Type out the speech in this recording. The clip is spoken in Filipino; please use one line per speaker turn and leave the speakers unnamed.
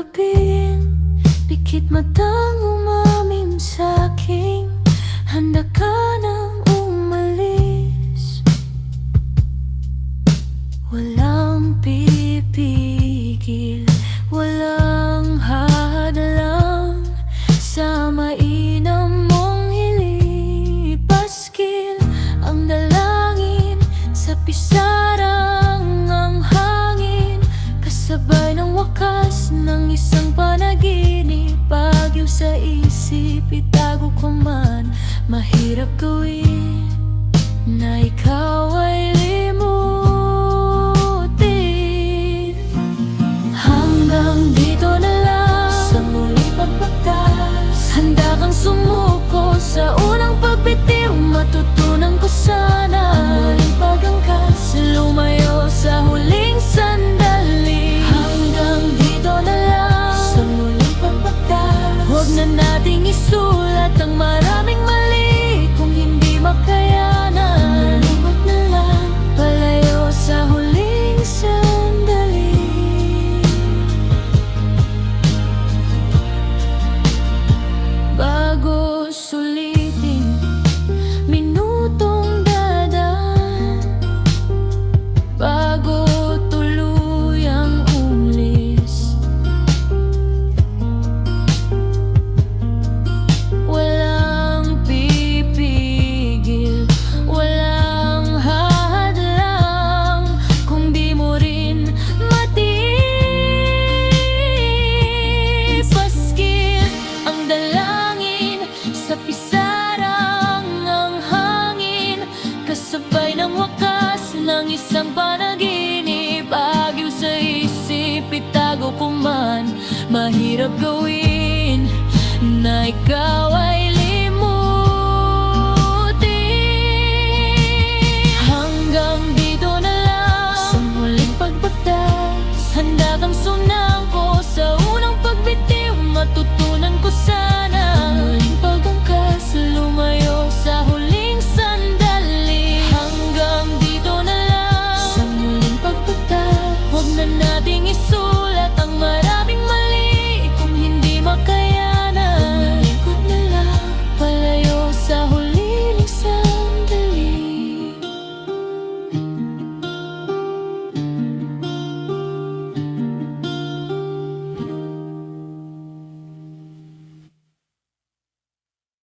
gabi, pikit matang umamin sa'king handa ka nang umalis. Walang pipigil, walang hadlang sa mainam mong hiling. Paskil ang dalangin sa pisarang ang hangin, kasabay ng wakas ng isang panaginip. Bagyo sa isip, itago ko man, mahirap gawin na ikaw ay limutin. Hanggang dito na lang sa muling pagpagtas, handa kang sumuko sa unang pagbitiw. Matutunan ko sana ang muling pag-angkas, lumayo sa huling sandali. Hanggang dito na lang sa muling pagpagtas, huwag na nating isulat ang maraming mali kung hindi makayanan. Lumot na lang, palayo sa huling sandali. Bago sulitin minutong dadaan, bago tuluyang umalis, walang pipigil, walang hadlang kung di mo rin matiis. Paskil ang dalangin sa pisarang ang hangin, kasabay ng wakas ng isang panaginip. Bagyo sa isip, itago ko man, mahirap gawin na ikaw